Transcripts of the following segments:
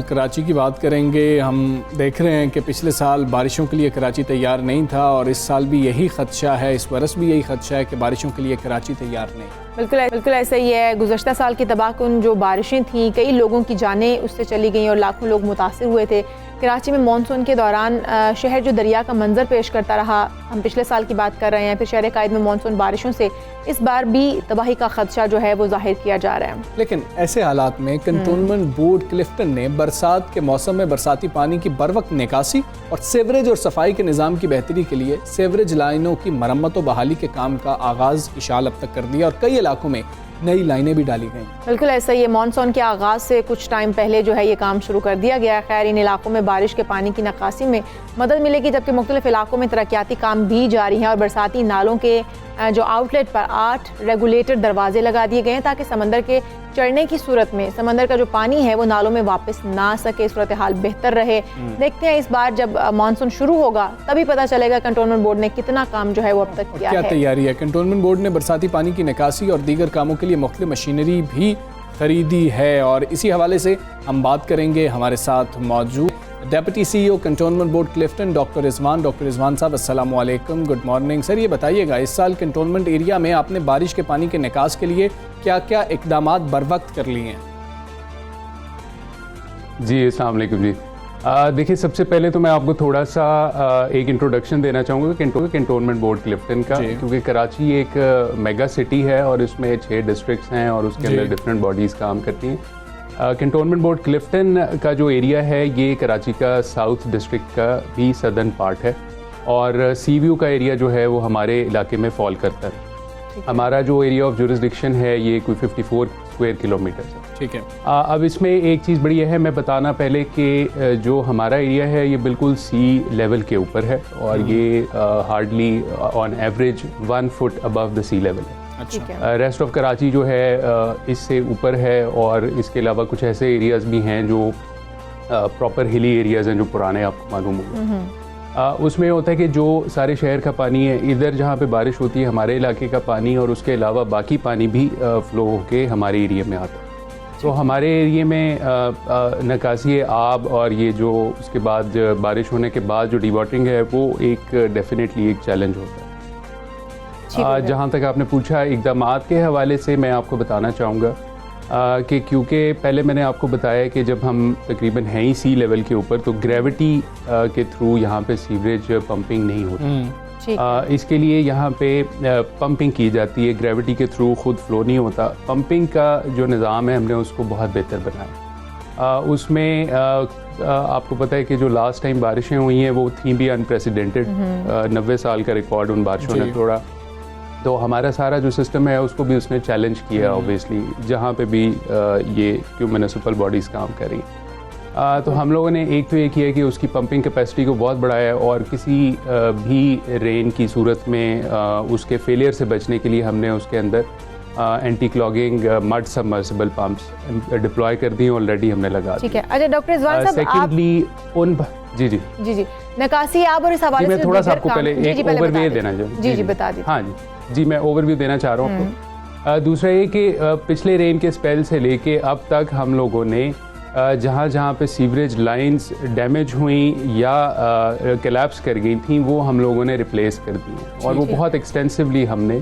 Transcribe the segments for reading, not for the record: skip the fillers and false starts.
कराची की बात करेंगे। हम देख रहे हैं कि पिछले साल बारिशों के लिए कराची तैयार नहीं था और इस साल भी यही ख़दशा है, इस बरस भी यही ख़दशा है कि बारिशों के लिए कराची तैयार नहीं। बिल्कुल ऐसा ही है। गुज़श्ता साल की तबाहकुन जो बारिशें थीं, कई लोगों की जानें उससे चली गई और लाखों लोग मुतासिर हुए थे। कराची में मानसून के दौरान शहर जो दरिया का मंजर पेश करता रहा, हम पिछले साल की बात कर रहे हैं, फिर शहर कायद में मानसून बारिशों से इस बार भी तबाही का खदशा जो है वो जाहिर किया जा रहा है। लेकिन ऐसे हालात में कंटोनमेंट बोर्ड क्लिफ्टन ने बरसात के मौसम में बरसाती पानी की बर वक्त निकासी और सेवरेज और सफाई के निज़ाम की बेहतरी के लिए सेवरेज लाइनों की मरम्मत और बहाली के काम का आगाज़ इशाल अब तक कर दिया और कई इलाकों में नई लाइनें भी डाली गई। बिल्कुल ऐसा ही है। मानसून के आगाज़ से कुछ टाइम पहले जो है ये काम शुरू कर दिया गया। खैर, इन इलाकों में बारिश के पानी की निकासी में मदद मिलेगी, जबकि मुख्तलिफ इलाकों में तरक्याती काम भी जारी हैं और बरसाती नालों के जो आउटलेट पर 8 रेगुलेटर दरवाजे लगा दिए गए हैं ताकि समंदर के चढ़ने की सूरत में समंदर का जो पानी है वो नालों में वापस ना आ सके, सूरत हाल बेहतर रहे। देखते हैं इस बार जब मानसून शुरू होगा तभी पता चलेगा कंटोनमेंट बोर्ड ने कितना काम जो है वो अब तक किया है। क्या तैयारी है? कंटोनमेंट बोर्ड ने बरसाती पानी की निकासी और दीगर कामों के लिए मुख्तलिफ मशीनरी भी खरीदी है और इसी हवाले से हम बात करेंगे। हमारे साथ मौजूद deputy CEO cantonment board Clifton doctor Rizwan साहब, अस्सलाम वालेकुम, गुड मॉर्निंग। सर, ये बताइएगा इस साल कंटोनमेंट एरिया में आपने बारिश के पानी के निकास के लिए क्या क्या इकदामात बर वक्त कर लिए हैं? जी, अस्सलाम वालेकुम जी। देखिए, सबसे पहले तो मैं आपको थोड़ा सा एक इंट्रोडक्शन देना चाहूँगा कंटोनमेंट बोर्ड क्लिफ्टन का, क्योंकि कराची एक मेगा सिटी है और इसमें 6 डिस्ट्रिक्ट्स हैं और उसके अंदर डिफरेंट बॉडीज़ काम करती हैं। कंटोनमेंट बोर्ड क्लिफ्टन का जो एरिया है ये कराची का साउथ डिस्ट्रिक्ट का भी सदर्न पार्ट है और सी व्यू का एरिया जो है वो हमारे इलाके में फॉल करता है। हमारा जो एरिया ऑफ जुरिसडिक्शन है ये कोई 54 स्क्वायर किलोमीटर है। ठीक है। अब इसमें एक चीज़ बड़ी है, मैं बताना पहले कि जो हमारा एरिया है ये बिल्कुल सी लेवल के ऊपर है और ये hardly on average 1 foot above the sea level है। अच्छा। रेस्ट ऑफ कराची जो है इससे ऊपर है और इसके अलावा कुछ ऐसे एरियाज़ भी हैं जो प्रॉपर हिली एरियाज़ हैं जो पुराने आपको मालूम होंगे। उसमें होता है कि जो सारे शहर का पानी है इधर जहाँ पे बारिश होती है हमारे इलाके का पानी और उसके अलावा बाकी पानी भी फ्लो होके हमारे एरिया में आता है। तो हमारे एरिया में निकासी आब और ये जो उसके बाद बारिश होने के बाद जो डिवाटरिंग है वो एक डेफिनेटली एक चैलेंज होता है। जहाँ तक आपने पूछा इक़दामात के हवाले से मैं आपको बताना चाहूँगा कि क्योंकि पहले मैंने आपको बताया कि जब हम तकरीबन हैं ही सी लेवल के ऊपर तो ग्रेविटी के थ्रू यहाँ पे सीवरेज पंपिंग नहीं होती। इसके लिए यहाँ पे पंपिंग की जाती है, ग्रेविटी के थ्रू खुद फ्लो नहीं होता। पंपिंग का जो निज़ाम है हमने उसको बहुत बेहतर बनाया। उसमें आपको पता है कि जो लास्ट टाइम बारिशें हुई हैं वो थी भी अनप्रेसिडेंटेड, 90 साल का रिकॉर्ड उन बारिशों ने तोड़ा। तो हमारा सारा जो सिस्टम है उसको भी उसने चैलेंज किया ऑब्वियसली, जहाँ पे भी ये क्यों म्यूनिसिपल बॉडीज़ काम कर रही। तो हम लोगों ने एक तो ये किया कि उसकी पंपिंग कैपेसिटी को बहुत बढ़ाया और किसी भी रेन की सूरत में उसके फेलियर से बचने के लिए हमने उसके अंदर anti clogging mud submersible pumps deploy कर दी ऑलरेडी हमने लगा दी। ठीक है। अच्छा डॉक्टर रिजवान साहब, सेकेंडली उन जी निकासी आप और इस हवाले से मैं थोड़ा सा आपको पहले एक ओवरव्यू देना चाहूँ। जी बता दीजिए। हाँ जी, मैं ओवरव्यू देना चाह रहा हूँ आपको। दूसरा ये कि पिछले रेन के स्पेल से लेके अब तक हम लोगों ने जहाँ जहाँ पे सीवरेज लाइंस डैमेज हुई या कोलैप्स कर गई थी वो हम लोगों ने रिप्लेस कर दी और वो बहुत एक्सटेंसिवली हमने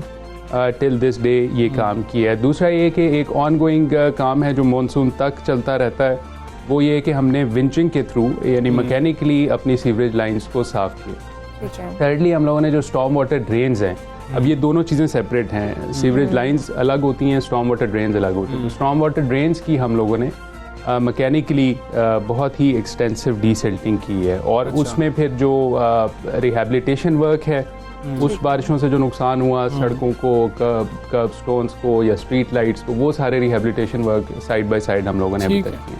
टिल दिस डे ये काम किया है। दूसरा ये कि एक ऑनगोइंग काम है जो मानसून तक चलता रहता है, वो ये कि हमने विंचिंग के थ्रू यानी मैकेनिकली अपनी सीवरेज लाइंस को साफ़ किया। थर्डली हम लोगों ने जो स्टॉर्म वाटर ड्रेन्स हैं, अब ये दोनों चीज़ें सेपरेट हैं, सीवरेज लाइंस अलग होती हैं, स्टॉर्म वाटर ड्रेन्स अलग होती हैं। स्टॉर्म वाटर ड्रेन्स की हम लोगों ने मैकेनिकली बहुत ही एक्सटेंसिव डीसिल्टिंग की है और उसमें फिर जो रिहैबिलिटेशन वर्क है उस बारिशों से जो नुकसान हुआ सड़कों को, कर्ब स्टोन्स को या स्ट्रीट लाइट्स को, वो सारे rehabilitation work side by side हम लोगों ने अभी तक किए।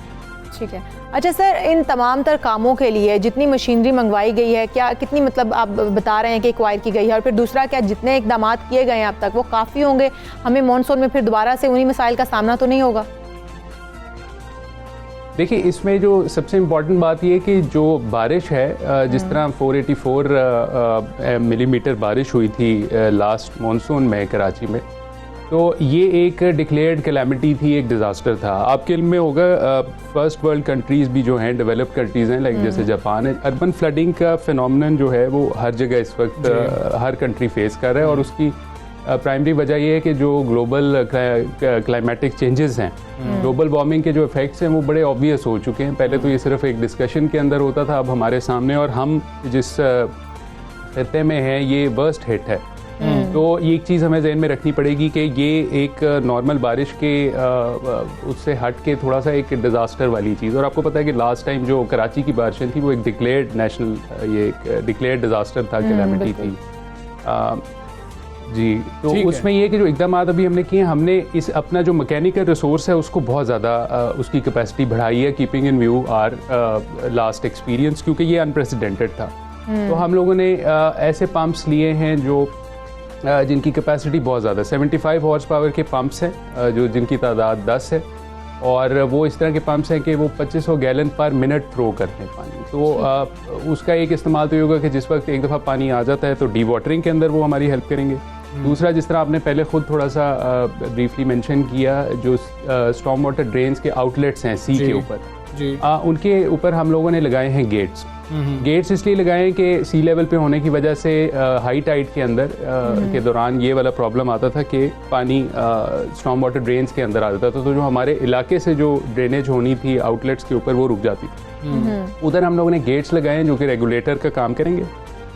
ठीक है। अच्छा सर, इन तमाम तर कामों के लिए जितनी मशीनरी मंगवाई गई है, क्या कितनी मतलब आप बता रहे हैं कि एक्वायर की गई है, और फिर दूसरा क्या जितने इकदाम किए गए हैं अब तक वो काफ़ी होंगे? हमें मानसून में फिर दोबारा से उन्हीं मसाइल का सामना तो नहीं होगा? देखिए, इसमें जो सबसे इम्पॉर्टेंट बात ये कि जो बारिश है, जिस तरह 484 मिलीमीटर बारिश हुई थी लास्ट मानसून में कराची में, तो ये एक डिक्लेयर्ड कैलामिटी थी, एक डिज़ास्टर था। आपके इल्म में होगा फर्स्ट वर्ल्ड कंट्रीज़ भी जो हैं, डेवलप्ड कंट्रीज़ हैं, लाइक जैसे जापान है, अर्बन फ्लडिंग का फिनोमेनन जो है वो हर जगह इस वक्त हर कंट्री फेस कर रहा है। और उसकी प्राइमरी वजह ये है कि जो ग्लोबल क्लाइमेटिक चेंजेस हैं, ग्लोबल वार्मिंग के जो इफेक्ट्स हैं वो बड़े ऑब्वियस हो चुके हैं। पहले तो ये सिर्फ एक डिस्कशन के अंदर होता था, अब हमारे सामने, और हम जिस खत्ते में हैं ये वर्स्ट हिट है। तो ये एक चीज़ हमें ज़हन में रखनी पड़ेगी कि ये एक नॉर्मल बारिश के उससे हट के थोड़ा सा एक डिज़ास्टर वाली चीज़। और आपको पता है कि लास्ट टाइम जो कराची की बारिशें थी वो एक डिक्लेयर्ड नेशनल, ये एक डिक्लेयर्ड डिज़ास्टर था, कैलामिटी थी जी। तो उसमें ये कि जो इकदाम अभी हमने किए, हमने इस अपना जो मैकेनिकल रिसोर्स है उसको बहुत ज़्यादा उसकी कैपेसिटी बढ़ाई है, keeping in view our last experience, क्योंकि ये अनप्रेसिडेंटेड था। तो हम लोगों ने ऐसे पंप्स लिए हैं जो जिनकी कैपेसिटी बहुत ज़्यादा, 75 हॉर्स पावर के पंप्स हैं जो जिनकी तादाद 10 है, और वो इस तरह के पंप्स हैं कि वो 2500 गैलन पर मिनट थ्रो करते हैं पानी। तो उसका एक इस्तेमाल तो ये होगा कि जिस वक्त एक दफ़ा पानी आ जाता है तो डी वाटरिंग के अंदर वो हमारी हेल्प करेंगे। दूसरा, जिस तरह आपने पहले खुद थोड़ा सा ब्रीफली मेंशन किया, जो स्टॉर्म वाटर ड्रेन्स के आउटलेट्स हैं सी के ऊपर, उनके ऊपर हम लोगों ने लगाए हैं गेट्स। गेट्स इसलिए लगाए कि सी लेवल पे होने की वजह से हाई टाइड के अंदर के दौरान ये वाला प्रॉब्लम आता था कि पानी स्टॉर्म वाटर ड्रेन्स के अंदर आ जाता था, तो जो हमारे इलाके से जो ड्रेनेज होनी थी आउटलेट्स के ऊपर वो रुक जाती थी। उधर हम लोगों ने गेट्स लगाए हैं जो कि रेगुलेटर का काम करेंगे,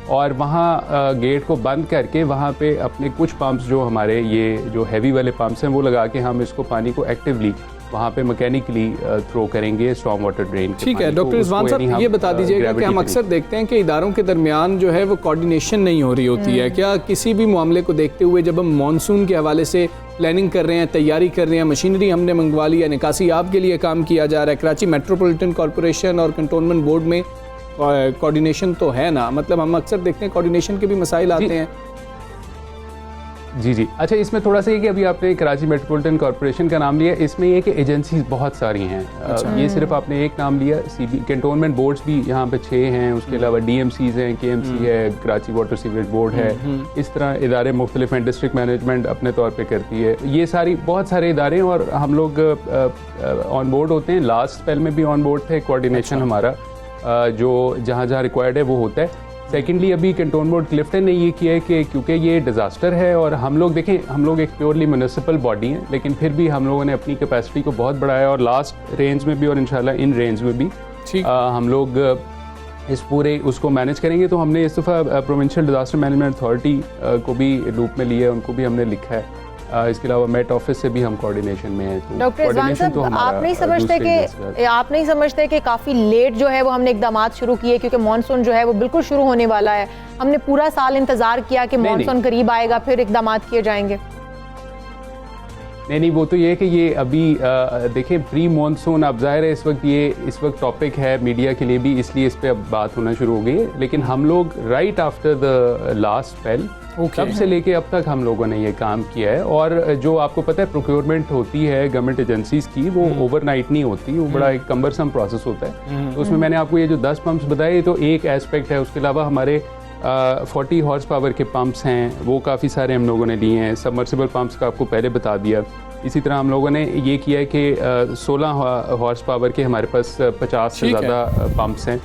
और वहाँ गेट को बंद करके वहाँ पे अपने कुछ पंप्स जो हमारे ये जो हैवी वाले पंप्स हैं वो लगा के हम इसको पानी को एक्टिवली वहाँ पे मैकेनिकली थ्रो करेंगे स्टॉर्म वाटर ड्रेन के। ठीक है डॉक्टर रिजवान साहब, ये बता दीजिएगा कि हम अक्सर देखते हैं कि इदारों के दरमियान जो है वो कोऑर्डिनेशन नहीं हो रही होती है। क्या किसी भी मामले को देखते हुए जब हम मानसून के हवाले से प्लानिंग कर रहे हैं, तैयारी कर रहे हैं, मशीनरी हमने मंगवा ली है, निकासी आपके लिए काम किया जा रहा है, कराची मेट्रोपॉलिटन कॉरपोरेशन और कंटोनमेंट बोर्ड में कोऑर्डिनेशन तो है ना, मतलब हम अक्सर देखते हैं कोऑर्डिनेशन के भी मसाइल आते हैं। जी। अच्छा, इसमें थोड़ा सा ये कि अभी आपने कराची मेट्रोपॉलिटन कॉरपोरेशन का नाम लिया, इसमें ये कि एजेंसीज बहुत सारी हैं। ये सिर्फ आपने एक नाम लिया, सीबी कंटोनमेंट बोर्ड्स भी यहाँ पे 6 हैं, उसके अलावा डीएमसीज हैं, केएमसी है, कराची वाटर सीवरेज बोर्ड है, इस तरह इदारे मुख्तलिफ हैं, डिस्ट्रिक्ट मैनेजमेंट अपने तौर पर करती है, ये सारी बहुत सारे इदारे हैं और हम लोग ऑन बोर्ड होते हैं। लास्ट स्पेल में भी ऑन बोर्ड थे, कोऑर्डिनेशन हमारा जो जहाँ रिक्वायर्ड है वो होता है। सेकेंडली, अभी कंटोनमेंट बोर्ड क्लिफ्टन ने ये किया है कि क्योंकि ये डिज़ास्टर है और हम लोग देखें, हम लोग एक प्योरली म्यूनिसिपल बॉडी हैं, लेकिन फिर भी हम लोगों ने अपनी कैपेसिटी को बहुत बढ़ाया और लास्ट रेंज में भी और इंशाल्लाह इन रेंज में भी हम लोग इस पूरे उसको मैनेज करेंगे। तो हमने इस दफ़ा प्रोविंशियल डिज़ास्टर मैनेजमेंट अथॉरिटी को भी लूप में लिया है, उनको भी हमने लिखा है। इसके अलावा मेट ऑफिस से भी हम कोऑर्डिनेशन में हैं। तो डॉक्टर रिजवान साहब, आप नहीं समझते कि काफ़ी लेट जो है वो हमने इकदाम शुरू किए, क्योंकि मानसून जो है वो बिल्कुल शुरू होने वाला है, हमने पूरा साल इंतज़ार किया कि मानसून करीब आएगा फिर इकदाम किए जाएंगे। नहीं, वो तो ये है कि ये अभी देखें प्री मानसून, अब जाहिर है इस वक्त टॉपिक है मीडिया के लिए भी, इसलिए इस पर अब बात होना शुरू हो गई है। लेकिन हम लोग right after the last spell तब से लेके अब तक हम लोगों ने ये काम किया है। और जो आपको पता है प्रोक्योरमेंट होती है गवर्नमेंट एजेंसीज की, वो ओवरनाइट नहीं होती, वो बड़ा एक कम्बरसम प्रोसेस होता है। तो उसमें मैंने आपको ये जो 10 पंप्स बताए तो एक एस्पेक्ट है। उसके अलावा हमारे 40 हॉर्स पावर के पंप्स हैं, वो काफ़ी सारे हम लोगों ने लिए हैं। सबमर्सिबल पंप्स का आपको पहले बता दिया। इसी तरह हम लोगों ने ये किया है कि 16 हॉर्स पावर के हमारे पास 50 से ज़्यादा पंप्स हैं,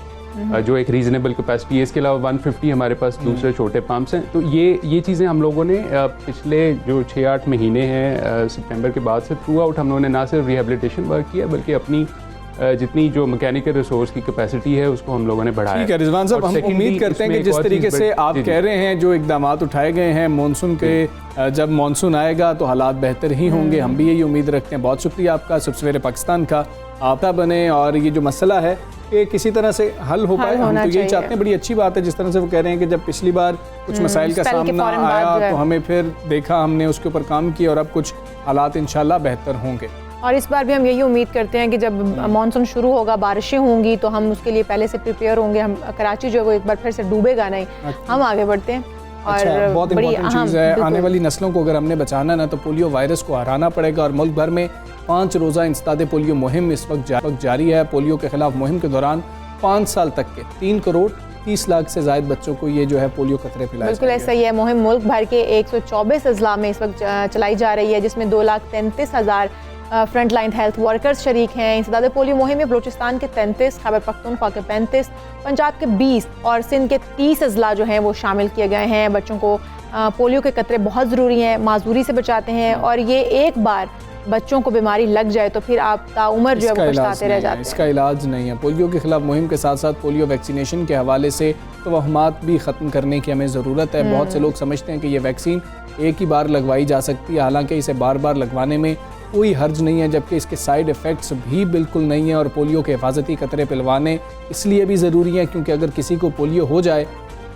जो एक रीजनेबल कैपेसिटी है। इसके अलावा 150 हमारे पास दूसरे छोटे पंप्स हैं। तो ये चीज़ें हम लोगों ने पिछले जो 6-8 महीने हैं सितंबर के बाद से थ्रू आउट हम लोगों ने ना सिर्फ रिहेबिलिटेशन वर्क किया, बल्कि अपनी जितनी जो मैकेनिकल रिसोर्स की कैपेसिटी है उसको हम लोगों ने बढ़ाया। ठीक है रिजवान साहब, हम उम्मीद करते हैं कि जिस तरीके से आप कह रहे हैं, जो इकदाम उठाए गए हैं मानसून के, जब मानसून आएगा तो हालात बेहतर ही होंगे, हम भी यही उम्मीद रखते हैं। बहुत शुक्रिया आपका, सवेरे पाकिस्तान का आपका बने और ये जो मसला है कि किसी तरह से हल हो पाए, हम तो यही चाहते हैं। बड़ी अच्छी बात है जिस तरह से वो कह रहे हैं कि जब पिछली बार कुछ मसाइल का सामना आया तो हमें फिर देखा, हमने उसके ऊपर काम किया और अब कुछ हालात इंशाल्लाह बेहतर होंगे। और इस बार भी हम यही उम्मीद करते हैं कि जब मानसून शुरू होगा, बारिशें होंगी, तो हम उसके लिए पहले से प्रिपेयर होंगे। हम कराची जो है वो एक बार फिर से डूबेगा नहीं, हम आगे बढ़ते हैं। और बहुत इंपॉर्टेंट चीज़ है, आने वाली नस्लों को अगर हमने बचाना ना तो पोलियो वायरस को हराना पड़ेगा। और मुल्क भर में 5 रोज़ा इंसदादे पोलियो मुहिम इस वक्त जारी है। पोलियो के खिलाफ मुहिम के दौरान 5 साल तक के 3 करोड़ 30 लाख से ज़ायद बच्चों को ये जो है पोलियो कतरे पिलाए बिल्कुल ऐसा ही है। मुहिम मुल्क भर के 124 अजला में इस वक्त चलाई जा रही है, जिसमें 2,33,000 फ्रंट लाइन हेल्थ वर्कर्स शरीक हैं। इंसदाद पोलियो मुहिम में बलूचिस्तान के 33, खैबर पख्तूनख्वा के 35, पंजाब के 20 और सिंध के 30 अजला जो हैं वो शामिल किए गए हैं। बच्चों को पोलियो के कतरे बहुत ज़रूरी हैं, माजूरी से बचाते हैं, और ये एक बार बच्चों को बीमारी लग जाए तो फिर आप ताउम्र जो है वो पछताते रह जाते हैं। इसका इलाज नहीं है। पोलियो के खिलाफ मुहिम के साथ साथ पोलियो वैक्सीनेशन के हवाले से तवहमात भी ख़त्म करने की हमें ज़रूरत है। बहुत से लोग समझते हैं कि ये वैक्सीन एक ही बार लगवाई जा सकती है, हालांकि इसे बार बार लगवाने में कोई हर्ज नहीं है, जबकि इसके साइड इफ़ेक्ट्स भी बिल्कुल नहीं है। और पोलियो के हिफाजती कतरे पिलवाने इसलिए भी ज़रूरी हैं क्योंकि अगर किसी को पोलियो हो जाए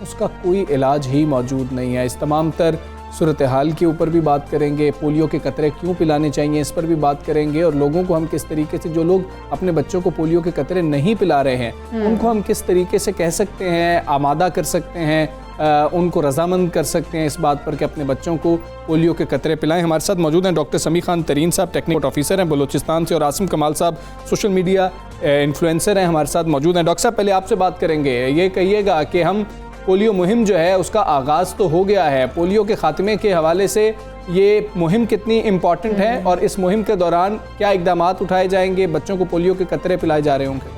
उसका कोई इलाज ही मौजूद नहीं है। इस तमाम तर सूरत हाल के ऊपर भी बात करेंगे, पोलियो के कतरे क्यों पिलाने चाहिए इस पर भी बात करेंगे, और लोगों को हम किस तरीके से, जो लोग अपने बच्चों को पोलियो के कतरे नहीं पिला रहे हैं उनको हम किस तरीके से कह सकते हैं, आमादा कर सकते हैं, उनको रजामंद कर सकते हैं इस बात पर कि अपने बच्चों को पोलियो के कतरे पिलाएं। हमारे साथ मौजूद हैं डॉक्टर समी खान तरीन साहब, टेक्निकल ऑफिसर हैं बलूचिस्तान से, और आसिम कमाल साहब सोशल मीडिया इन्फ्लुएंसर हैं, हमारे साथ मौजूद हैं। डॉक्टर साहब, पहले आपसे बात करेंगे, ये कहिएगा कि हम पोलियो मुहिम जो है उसका आगाज़ तो हो गया है, पोलियो के ख़ात्मे के हवाले से ये मुहिम कितनी इम्पॉर्टेंट है और इस मुहिम के दौरान क्या इक़दाम उठाए जाएंगे, बच्चों को पोलियो के कतरे पिलाए जा रहे होंगे?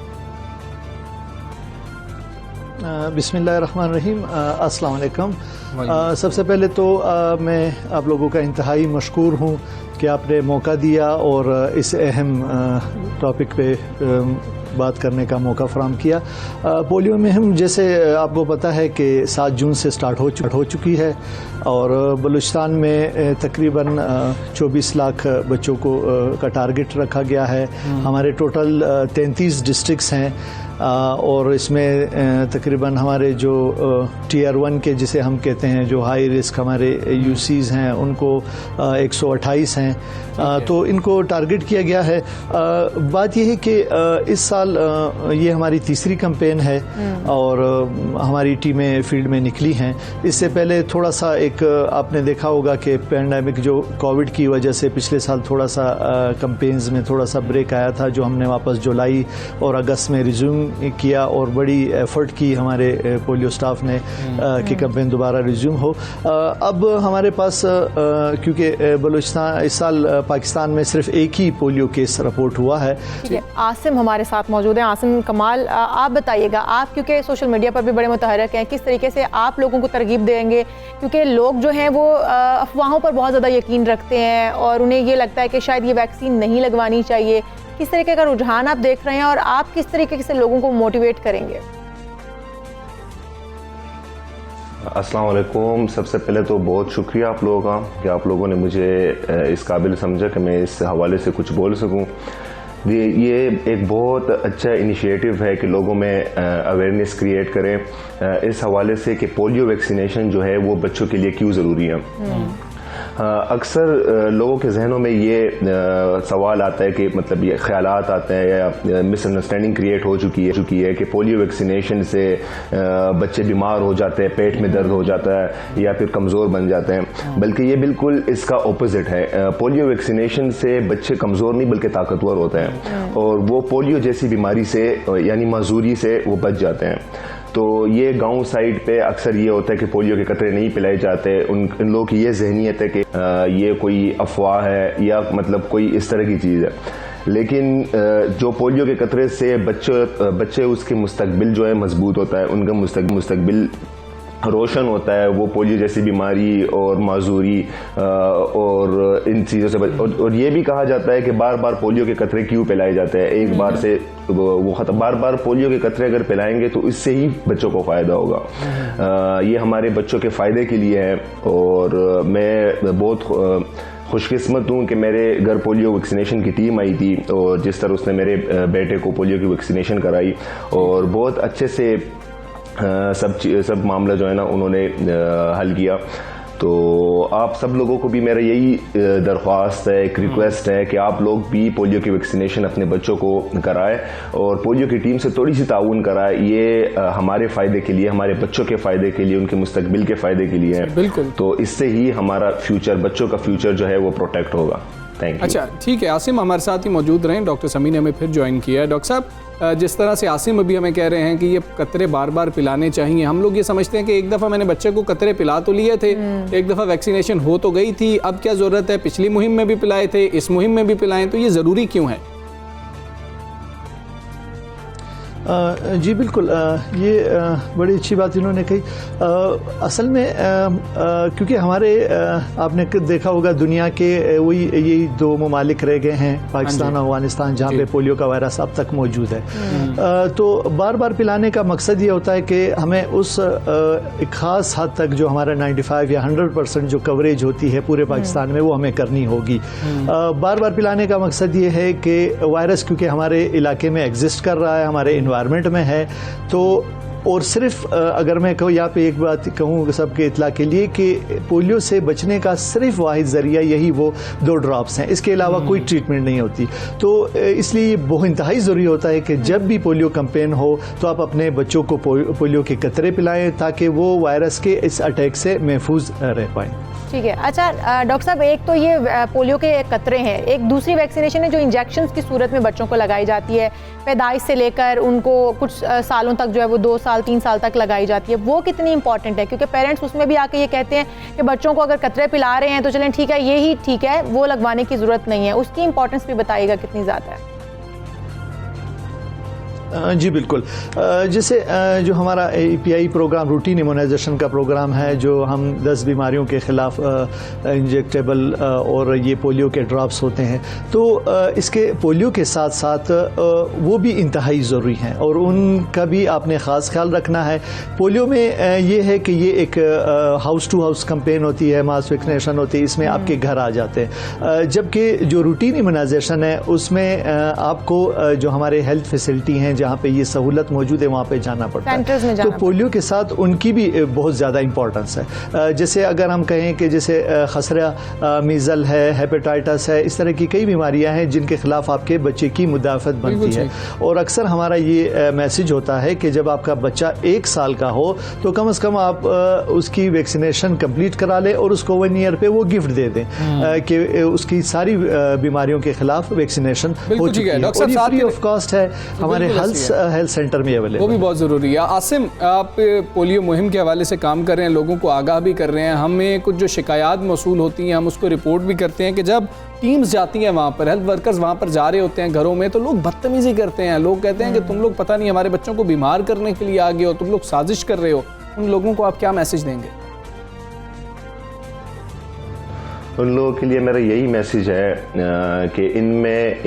बिस्मिल्लाहिर्रहमानिर्रहीम, अस्सलाम वालेकुम। सबसे पहले तो मैं आप लोगों का इंतहाई मशकूर हूँ कि आपने मौका दिया और इस अहम टॉपिक पे बात करने का मौका फराहम किया। पोलियो मुहिम जैसे आपको पता है कि 7 जून से स्टार्ट हो चुकी है और बलूचिस्तान में तकरीबन 24 लाख बच्चों को का टारगेट रखा गया है। हमारे टोटल 33 डिस्ट्रिक्ट्स हैं और इसमें तकरीबन हमारे जो Tier 1 के जिसे हम कहते हैं जो हाई रिस्क हमारे यूसीज़ हैं उनको 128 हैं, तो इनको टारगेट किया गया है। बात यह है कि इस साल ये हमारी तीसरी कैंपेन है और हमारी टीमें फील्ड में निकली हैं। इससे पहले थोड़ा सा एक आपने देखा होगा कि पैंडेमिक जो कोविड की वजह से पिछले साल थोड़ा सा कैंपेन्स में थोड़ा सा ब्रेक आया था, जो हमने वापस जुलाई और अगस्त में रिज्यूम किया और बड़ी एफर्ट की हमारे पोलियो स्टाफ ने कि कैंपेन दोबारा रिज्यूम हो। अब हमारे पास क्योंकि बलूचिस्तान इस साल पाकिस्तान में सिर्फ एक ही पोलियो केस रिपोर्ट हुआ है। आसिम हमारे साथ मौजूद हैं। आसिम कमाल, आप बताइएगा, आप क्योंकि सोशल मीडिया पर भी बड़े मुतहरक हैं, किस तरीके से आप लोगों को तरगीब देंगे, क्योंकि लोग जो हैं वो अफवाहों पर बहुत ज़्यादा यकीन रखते हैं और उन्हें ये लगता है कि शायद ये वैक्सीन नहीं लगवानी चाहिए। किस तरीके का रुझान आप देख रहे हैं और आप किस तरीके से लोगों को मोटिवेट करेंगे? अस्सलाम वालेकुम। सबसे पहले तो बहुत शुक्रिया आप लोगों का कि आप लोगों ने मुझे इस काबिल समझा कि मैं इस हवाले से कुछ बोल सकूं। ये एक बहुत अच्छा इनिशिएटिव है कि लोगों में अवेयरनेस क्रिएट करें इस हवाले से कि पोलियो वैक्सीनेशन जो है वो बच्चों के लिए क्यों ज़रूरी है। अक्सर लोगों के जहनों में ये सवाल आता है कि मतलब ये ख्यालात आते हैं या मिसअंडरस्टैंडिंग क्रिएट हो चुकी है कि पोलियो वैक्सीनेशन से बच्चे बीमार हो जाते हैं, पेट में दर्द हो जाता है या फिर कमज़ोर बन जाते हैं, बल्कि ये बिल्कुल इसका ऑपोजिट है। पोलियो वैक्सीनेशन से बच्चे कमज़ोर नहीं बल्कि ताकतवर होते हैं और वो पोलियो जैसी बीमारी से यानी माजूरी से वो बच जाते हैं। तो ये गांव साइड पे अक्सर ये होता है कि पोलियो के कतरे नहीं पिलाए जाते। इन लोगों की ये जहनीत है कि ये कोई अफवाह है या मतलब कोई इस तरह की चीज़ है, लेकिन जो पोलियो के कतरे से बच्चे उसके मुस्तकबिल जो है मजबूत होता है, उनका मुस्तकबिल रोशन होता है, वो पोलियो जैसी बीमारी और माजूरी और इन चीज़ों से और ये भी कहा जाता है कि बार बार पोलियो के कतरे क्यों पिलाए जाते हैं, एक बार से वो खत्म, बार बार पोलियो के कतरे अगर पिलाएंगे तो इससे ही बच्चों को फ़ायदा होगा। ये हमारे बच्चों के फ़ायदे के लिए है और मैं बहुत खुशकिस्मत हूँ कि मेरे घर पोलियो वैक्सीनेशन की टीम आई थी और जिस तरह उसने मेरे बेटे को पोलियो की वैक्सीनेशन कराई और बहुत अच्छे से सब मामला जो है ना उन्होंने हल किया। तो आप सब लोगों को भी मेरा यही दरख्वास्त है, एक रिक्वेस्ट है कि आप लोग भी पोलियो की वैक्सीनेशन अपने बच्चों को कराएं और पोलियो की टीम से थोड़ी सी ताउन कराएं। ये हमारे फ़ायदे के लिए, हमारे बच्चों के फ़ायदे के लिए, उनके मुस्तकबिल के फ़ायदे के लिए है। बिल्कुल। तो इससे ही हमारा फ्यूचर, बच्चों का फ्यूचर जो है वो प्रोटेक्ट होगा। Thank you. अच्छा ठीक है, आसिम हमारे साथ ही मौजूद रहें। डॉक्टर समी ने हमें फिर ज्वाइन किया है। डॉक्टर साहब, जिस तरह से आसिम अभी हमें कह रहे हैं कि ये कतरे बार बार पिलाने चाहिए, हम लोग ये समझते हैं कि एक दफ़ा मैंने बच्चे को कतरे पिला तो लिए थे, एक दफ़ा वैक्सीनेशन हो तो गई थी, अब क्या ज़रूरत है, पिछली मुहिम में भी पिलाए थे, इस मुहिम में भी पिलाएं, तो ये ज़रूरी क्यों है? जी बिल्कुल, ये बड़ी अच्छी बात इन्होंने कही। असल में क्योंकि हमारे आपने देखा होगा दुनिया के वही यही दो ममालिक रह गए हैं, पाकिस्तान और अफगानिस्तान, जहाँ पे पोलियो का वायरस अब तक मौजूद है। तो बार बार पिलाने का मकसद ये होता है कि हमें उस एक ख़ास हद तक जो हमारा 95 या 100% जो कवरेज होती है पूरे पाकिस्तान में, वो हमें करनी होगी। बार बार पिलाने का मकसद ये है कि वायरस क्योंकि हमारे इलाके में एग्जिस्ट कर रहा है, हमारे इन्वायरमेंट में है, तो और सिर्फ अगर मैं कहूँ यहाँ पे एक बात कहूँ सबके इत्ला के लिए कि पोलियो से बचने का सिर्फ वाहिद ज़रिया यही वो 2 ड्रॉप्स हैं, इसके अलावा कोई ट्रीटमेंट नहीं होती। तो इसलिए बहुत इंतहाई ज़रूरी होता है कि जब भी पोलियो कैंपेन हो तो आप अपने बच्चों को पोलियो के कतरे पिलाएं ताकि वो वायरस के इस अटैक से महफूज रह पाएँ। ठीक है। अच्छा डॉक्टर साहब, एक तो ये पोलियो के कतरे हैं, एक दूसरी वैक्सीनेशन है जो इंजेक्शंस की सूरत में बच्चों को लगाई जाती है, पैदाइश से लेकर उनको कुछ सालों तक जो है वो 2 साल 3 साल तक लगाई जाती है, वो कितनी इंपॉर्टेंट है? क्योंकि पेरेंट्स उसमें भी आके ये कहते हैं कि बच्चों को अगर कतरे पिला रहे हैं तो चलें ठीक है, ये ही ठीक है, वो लगवाने की ज़रूरत नहीं है। उसकी इंपॉर्टेंस भी बताइएगा कितनी ज़्यादा है। जी बिल्कुल, जैसे जो हमारा API प्रोग्राम रूटीन इम्यूनाइजेशन का प्रोग्राम है, जो हम 10 बीमारियों के ख़िलाफ़ इंजेक्टेबल और ये पोलियो के ड्रॉप्स होते हैं, तो इसके पोलियो के साथ साथ वो भी इंतहाई ज़रूरी हैं और उनका भी आपने ख़ास ख्याल रखना है। पोलियो में ये है कि ये एक हाउस टू हाउस कैंपेन होती है, मास वैक्सीनेशन होती है, इसमें आपके घर आ जाते हैं, जबकि जो रूटीन इम्यूनाइजेशन है उसमें आपको जो हमारे हेल्थ फैसिलिटी हैं जहाँ पे ये सहूलत मौजूद है वहाँ पे जाना पड़ता है। तो पोलियो के साथ उनकी भी बहुत ज़्यादा इंपॉर्टेंस है। जैसे अगर हम कहें कि जैसे खसरा, मीज़ल है, हेपेटाइटिस है, इस तरह की कई बीमारियां हैं जिनके खिलाफ आपके बच्चे की मुदाफ़त बनती है। और अक्सर हमारा ये मैसेज होता है कि जब आपका बच्चा 1 साल का हो तो कम से कम आप उसकी वैक्सीनेशन कंप्लीट करा लें और उसको 1 ईयर पे वो गिफ्ट दे दें कि उसकी सारी बीमारियों के खिलाफ वैक्सीनेशन हो चुकी है और ये फ्री ऑफ कॉस्ट है, हमारे हेल्थ सेंटर में अवेलेबल। वो भी बहुत ज़रूरी है। आसिम, आप पोलियो मुहिम के हवाले से काम कर रहे हैं, लोगों को आगाह भी कर रहे हैं, हमें कुछ जो शिकायत मौसूल होती हैं हम उसको रिपोर्ट भी करते हैं कि जब टीम्स जाती हैं वहाँ पर, हेल्थ वर्कर्स वहाँ पर जा रहे होते हैं घरों में, तो लोग बदतमीज़ी करते हैं, लोग कहते हैं कि तुम लोग पता नहीं हमारे बच्चों को बीमार करने के लिए आ गए हो, तुम लोग साजिश कर रहे हो। उन लोगों को आप क्या मैसेज देंगे? उन लोगों के लिए मेरा यही मैसेज है कि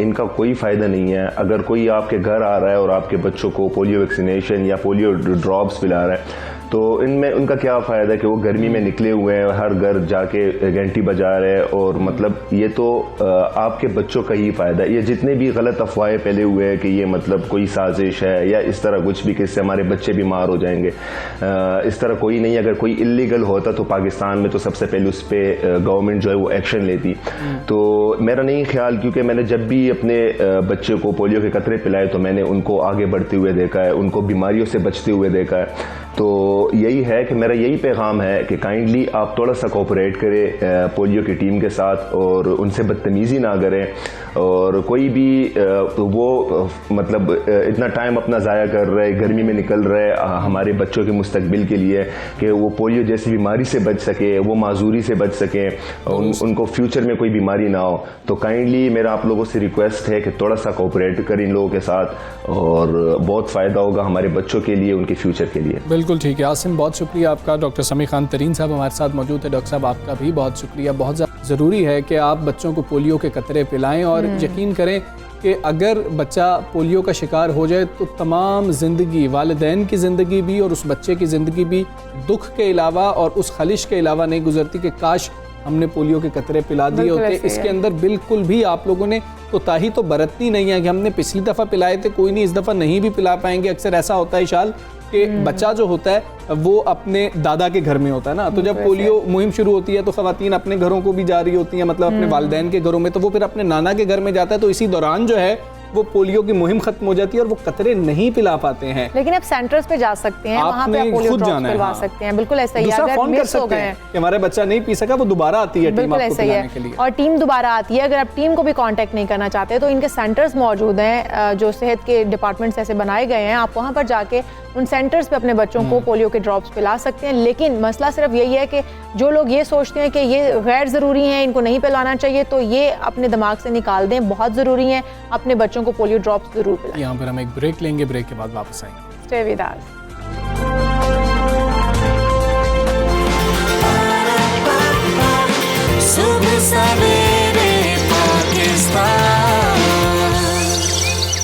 इनका कोई फ़ायदा नहीं है। अगर कोई आपके घर आ रहा है और आपके बच्चों को पोलियो वैक्सीनेशन या पोलियो ड्रॉप्स पिला रहा है, तो इनमें उनका क्या फ़ायदा कि वो गर्मी में निकले हुए हैं, हर घर जाके घंटी बजा रहे हैं, और मतलब ये तो आपके बच्चों का ही फ़ायदा है। ये जितने भी गलत अफवाहें फैले हुए हैं कि ये मतलब कोई साजिश है या इस तरह कुछ भी कि इससे हमारे बच्चे बीमार हो जाएंगे, इस तरह कोई नहीं। अगर कोई इलीगल होता तो पाकिस्तान में तो सबसे पहले उस पर गवर्नमेंट जो है वो एक्शन लेती। तो मेरा नहीं ख्याल, क्योंकि मैंने जब भी अपने बच्चे को पोलियो के कतरे पिलाए तो मैंने उनको आगे बढ़ते हुए देखा है, उनको बीमारियों से बचते हुए देखा है। तो यही है कि मेरा यही पैगाम है कि काइंडली आप थोड़ा सा कोऑपरेट करें पोलियो की टीम के साथ और उनसे बदतमीज़ी ना करें, और कोई भी वो मतलब इतना टाइम अपना ज़ाया कर रहे, गर्मी में निकल रहे हमारे बच्चों के मुस्तकबिल के लिए कि वो पोलियो जैसी बीमारी से बच सके, वो माजूरी से बच सकें, उनको फ्यूचर में कोई बीमारी ना हो। तो काइंडली मेरा आप लोगों से रिक्वेस्ट है कि थोड़ा सा कोऑपरेट करें इन लोगों के साथ, और बहुत फ़ायदा होगा हमारे बच्चों के लिए, उनके फ्यूचर के लिए। बिल्कुल ठीक है आसिम, बहुत शुक्रिया आपका। डॉक्टर समी खान तरीन साहब हमारे साथ मौजूद है। डॉक्टर साहब आपका भी बहुत शुक्रिया। बहुत ज़रूरी है कि आप बच्चों को पोलियो के कतरे पिलाएं, और यकीन करें कि अगर बच्चा पोलियो का शिकार हो जाए तो तमाम ज़िंदगी, वालिदैन की ज़िंदगी भी और उस बच्चे की ज़िंदगी भी दुख के अलावा और उस खलिश के अलावा नहीं गुजरती कि काश हमने पोलियो के कतरे पिला दिए होते। इसके अंदर बिल्कुल भी आप लोगों ने कोताही तो बरतनी नहीं है कि हमने पिछली दफ़ा पिलाए थे, कोई नहीं इस दफ़ा नहीं भी पिला पाएंगे। अक्सर ऐसा होता है शाल कि बच्चा जो होता है वो अपने दादा के घर में होता है ना, तो जब पोलियो मुहिम शुरू होती है तो ख़वातीन अपने घरों को भी जा रही होती हैं, मतलब अपने वालिदैन के घरों में, तो वो फिर अपने नाना के घर में जाता है। तो इसी दौरान जो है वो पोलियो की मुहिम खत्म हो जाती है और वो कतरे नहीं पिला पाते हैं। लेकिन आप सेंटर्स पे जा सकते हैं, वहाँ पे आप पोलियो खुद ड्रॉप्स जाना है, पिलवा हाँ। सकते हैं। बिल्कुल ऐसा ही है। दूसरा अगर फोन कर मिस हो सकते गए हैं कि हमारा बच्चा नहीं पी सका, वो दोबारा आती है टीम बिल्कुल आपको ऐसा ही पिलाने के है। लिए। और टीम दोबारा आती है। अगर आप टीम को भी कांटेक्ट नहीं करना चाहते तो इनके सेंटर्स मौजूद हैं, जो सेहत के डिपार्टमेंट्स ऐसे बनाए गए हैं। आप वहाँ पर जाके उन सेंटर्स पे अपने बच्चों को पोलियो के ड्रॉप्स पिला सकते हैं। लेकिन मसला सिर्फ यही है कि जो लोग ये सोचते हैं कि ये गैर ज़रूरी हैं, इनको नहीं पिलाना चाहिए, तो ये अपने दिमाग से निकाल दें। बहुत ज़रूरी है, अपने बच्चों को पोलियो ड्रॉप्स ज़रूर पिलाएं। यहाँ पर हम एक ब्रेक लेंगे, ब्रेक के बाद वापस आएंगे। Stay with us.